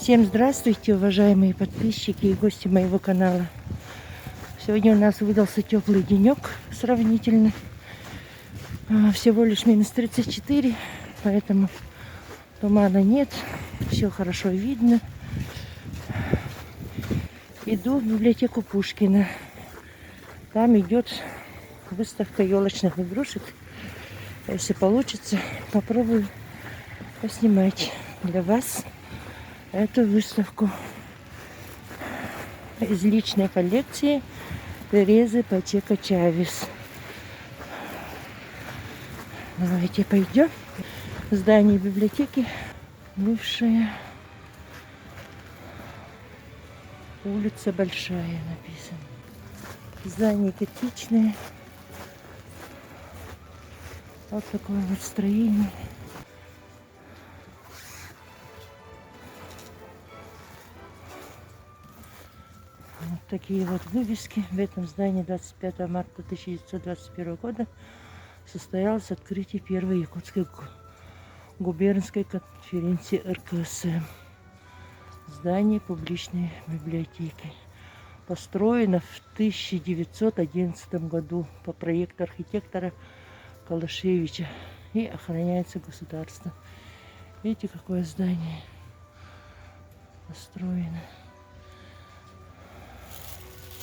Всем здравствуйте, уважаемые подписчики и гости моего канала. Сегодня у нас выдался теплый денек сравнительно. Всего лишь минус 34, поэтому тумана нет, все хорошо видно. Иду в библиотеку Пушкина. Там идет выставка елочных игрушек. Если получится, попробую поснимать для вас эту выставку из личной коллекции Терезы Пачеко Чавес. Давайте пойдем. Здание библиотеки бывшая. Улица Большая написано. Здание кирпичное. Вот такое вот строение. Вот такие вот вывески. В этом здании 25 марта 1921 года состоялось открытие первой якутской губернской конференции РКСМ. Здание публичной библиотеки. Построено в 1911 году по проекту архитектора Калашевича и охраняется государством. Видите, какое здание построено.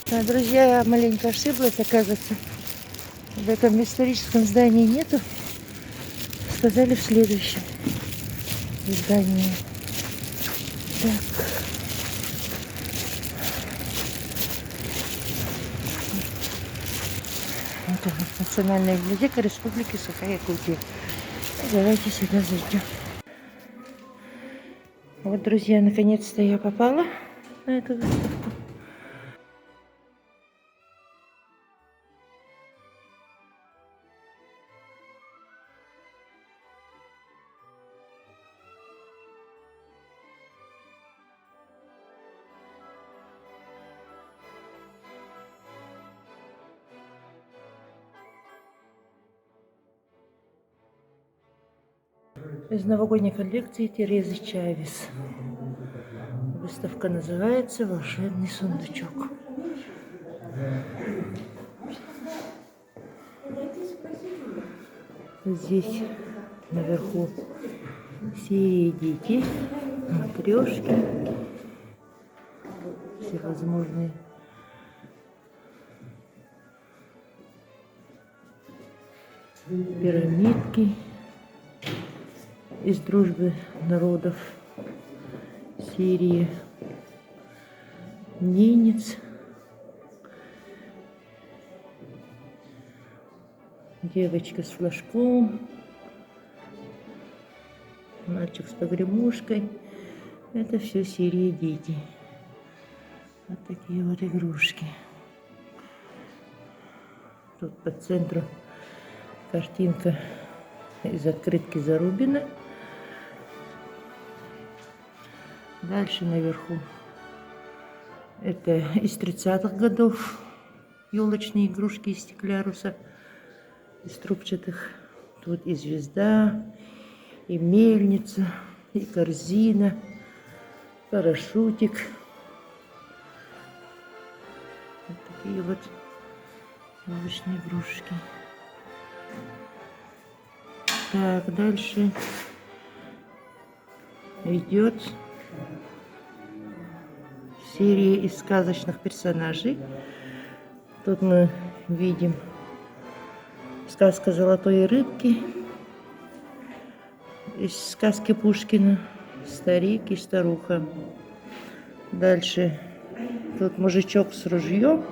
Да, друзья, я маленько ошиблась, оказывается. В этом историческом здании нету. Сказали в следующем здании. Так. Это Национальная библиотека Республики Саха-Якутия. Давайте сюда зайдем. Вот, друзья, наконец-то я попала на эту выставку. Из новогодней коллекции Терезы Чавес. Выставка называется «Волшебный сундучок». Здесь наверху серии дети, матрешки, всевозможные пирамидки из дружбы народов, серии ненец, девочка с флажком, мальчик с погремушкой. Это все серии дети. Вот такие вот игрушки. Тут по центру картинка из открытки Зарубина. Дальше наверху это из 30-х годов елочные игрушки из стекляруса, из трубчатых. Тут и звезда, и мельница, и корзина, парашютик. Вот такие вот елочные игрушки. Так, дальше идет серия из сказочных персонажей. Тут мы видим сказка «Золотой рыбки» из сказки Пушкина, старик и старуха. Дальше тут мужичок с ружьем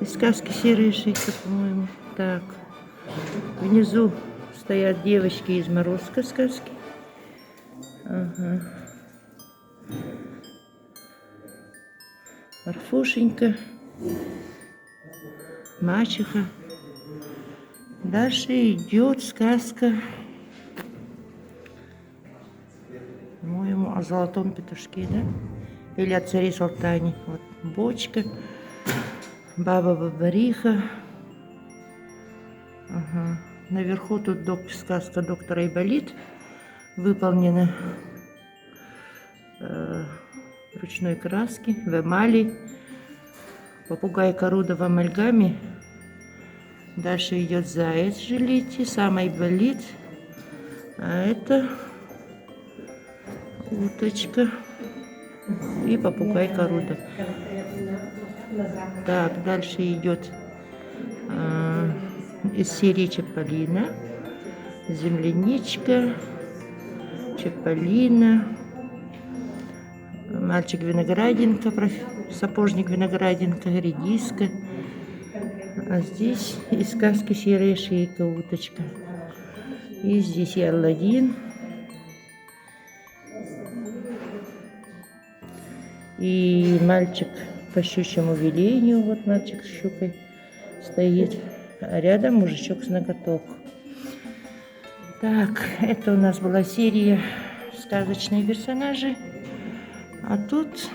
из сказки «Серая шейка», по-моему. Так, внизу стоят девочки из Морозко сказки. Ага. Марфушенька, мачеха. Дальше идет сказка, по-моему, о золотом петушке, да? Или о царе Салтане. Вот бочка, баба Бабариха. Ага. Наверху тут сказка доктора Айболит. Выполнено ручной краски, в эмали. Попугай Коруда в амальгаме. Дальше идет заяц в жилете, самый болит. А это уточка и попугай Коруда. Так, дальше идет из серии Чаполина. Земляничка, Чаполина, мальчик Виноградинка, сапожник Виноградинка, редиска. А здесь из сказки Серая шейка, уточка. И здесь и Аладдин. И мальчик по щучьему велению. Вот мальчик с щукой стоит. А рядом мужичок с ноготок. Так, это у нас была серия сказочные персонажи. А тут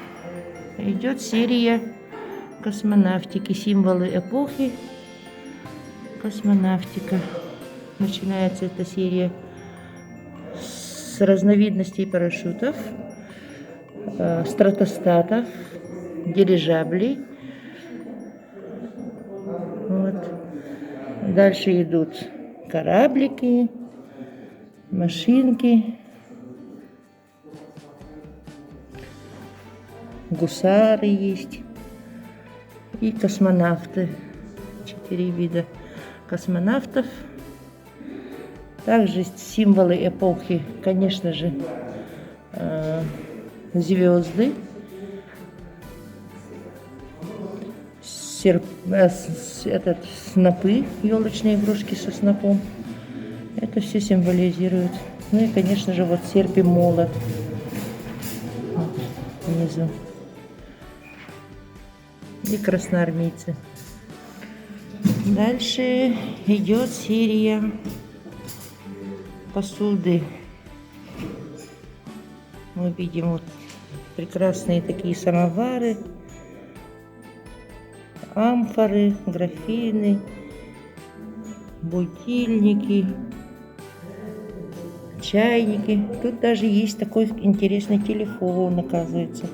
идет серия космонавтики, символы эпохи. Космонавтика. Начинается эта серия с разновидностей парашютов, стратостатов, дирижаблей. Вот. Дальше идут кораблики, машинки, гусары есть и космонавты. 4 вида космонавтов. Также символы эпохи, конечно же, звезды, снопы, елочные игрушки со снопом. Это все символизирует. Ну и, конечно же, вот серп и молот вот, внизу. И красноармейцы. Дальше идет серия посуды. Мы видим вот прекрасные такие самовары, амфоры, графины, бутильники, чайники. Тут даже есть такой интересный телефон, оказывается.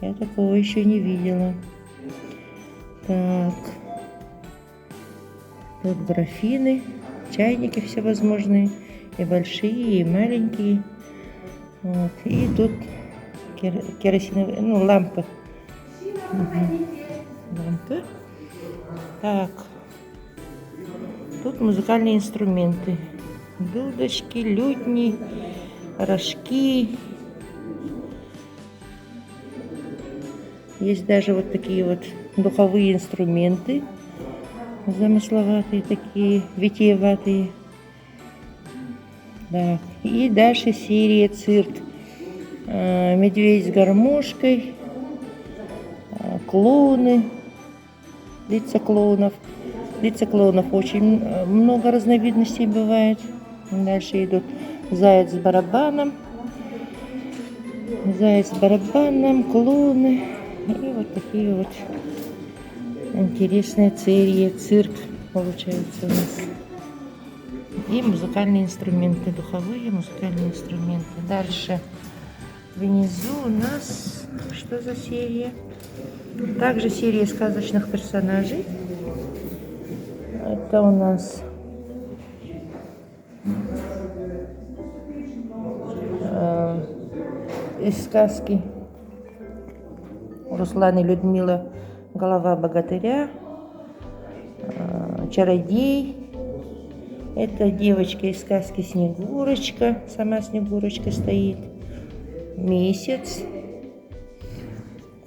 Я такого еще не видела. Так. Тут графины, чайники всевозможные. И большие, и маленькие. Вот. И тут керосиновые, ну, лампы. Лампы. Так. Тут музыкальные инструменты. Дудочки, лютни, рожки. Есть даже вот такие вот духовые инструменты. Замысловатые такие, витиеватые. Да. И дальше серия цирк. Медведь с гармошкой, клоуны, лица клоунов. Лица клоунов очень много разновидностей бывает. Дальше идут заяц с барабаном, клоуны. И вот такие вот интересные серии, цирк получается у нас. И музыкальные инструменты, духовые музыкальные инструменты. Дальше внизу у нас, что за серия? Также серия сказочных персонажей. Это у нас из сказки Руслан и Людмила «Голова богатыря», чародей. Это девочка из сказки Снегурочка, сама Снегурочка стоит. Месяц,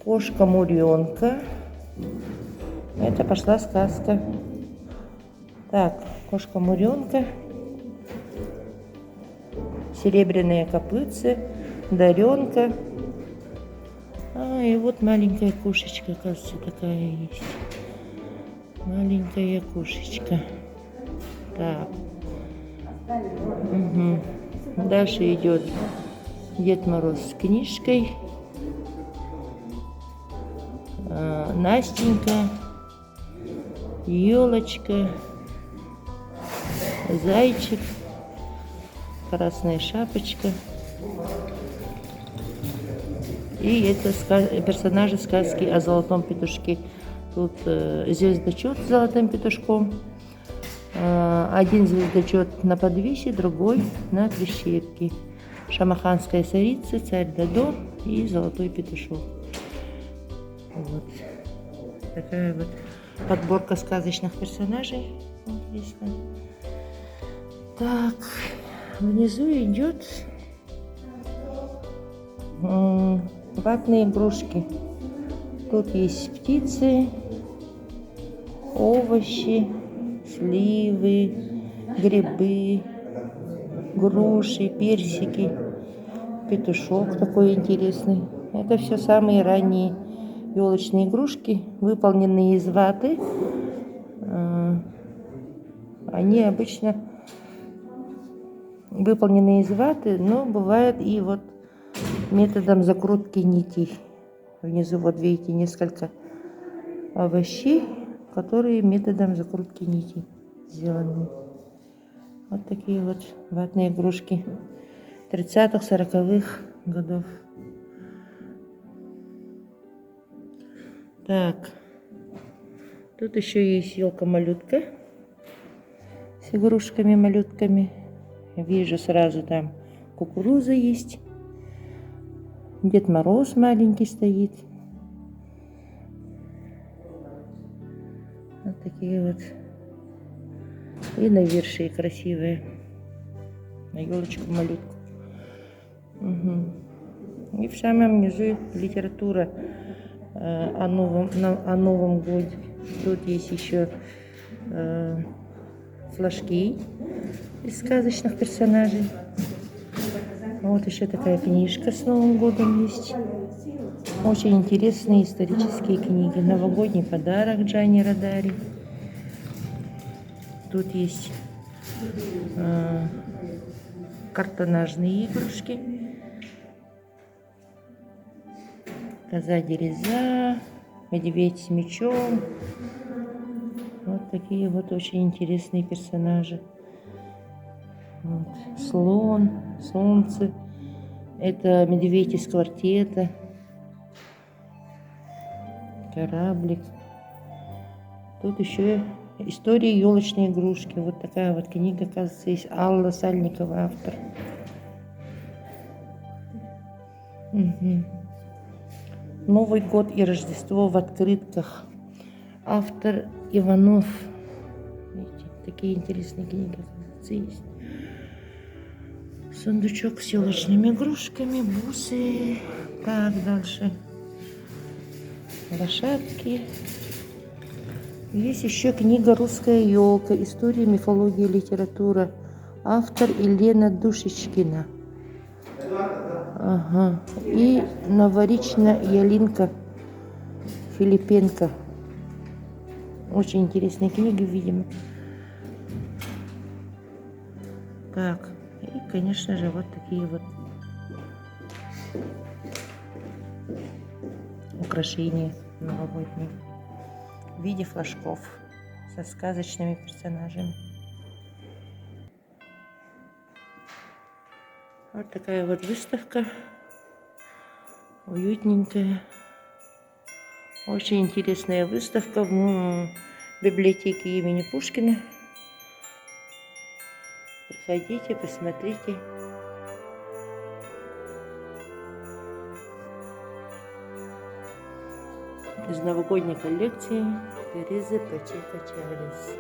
кошка Муренка. Это пошла сказка. Так, кошка Муренка, серебряные копытцы, Даренка. И вот маленькая кошечка, кажется, такая есть. Маленькая кошечка. Так. Угу. Дальше идет Дед Мороз с книжкой. Настенька, елочка, зайчик, Красная шапочка. И это персонажи сказки о золотом петушке. Тут звездочет с золотым петушком. Один звездочет на подвесе, другой на прищепке. Шамаханская царица, царь Дадо и золотой петушок. Вот. Такая вот подборка сказочных персонажей. Интересно. Так, внизу идет ватные игрушки. Тут есть птицы, овощи, сливы, грибы, груши, персики, петушок такой интересный. Это все самые ранние елочные игрушки, выполненные из ваты. Они обычно выполнены из ваты, но бывает и вот методом закрутки нитей. Внизу вот видите несколько овощей, которые методом закрутки нитей сделаны. Вот такие вот ватные игрушки 30-х, 40-х годов. Так, тут еще есть елка-малютка с игрушками-малютками. Вижу сразу там кукуруза есть. Дед Мороз маленький стоит. Вот такие вот. И навершие красивые. На елочку-малютку. Угу. И в самом низу литература о Новом годе. Тут есть еще флажки из сказочных персонажей. Вот еще такая книжка с Новым годом есть. Очень интересные исторические книги. Новогодний подарок Джани Родари. Тут есть картонажные игрушки. Коза-дереза, медведь с мечом. Вот такие вот очень интересные персонажи. Вот. Слон, солнце. Это медведь из квартета. Кораблик. Тут еще история елочной игрушки. Вот такая вот книга, оказывается, есть. Алла Сальникова, автор. Угу. Новый год и Рождество в открытках. Автор Иванов. Видите, такие интересные книги, оказывается, есть. Сундучок с елочными игрушками, бусы. Так, дальше. Лошадки. Есть еще книга «Русская елка. История, мифология, литература». Автор Елена Душечкина. Ага. И Новорична Ялинка Филипенко. Очень интересные книги, видимо. Так. И, конечно же, вот такие вот украшения новогодние в виде флажков со сказочными персонажами. Вот такая вот выставка, уютненькая, очень интересная выставка в библиотеке имени Пушкина. Приходите, посмотрите. Из новогодней коллекции Терезы Пачека Чавес.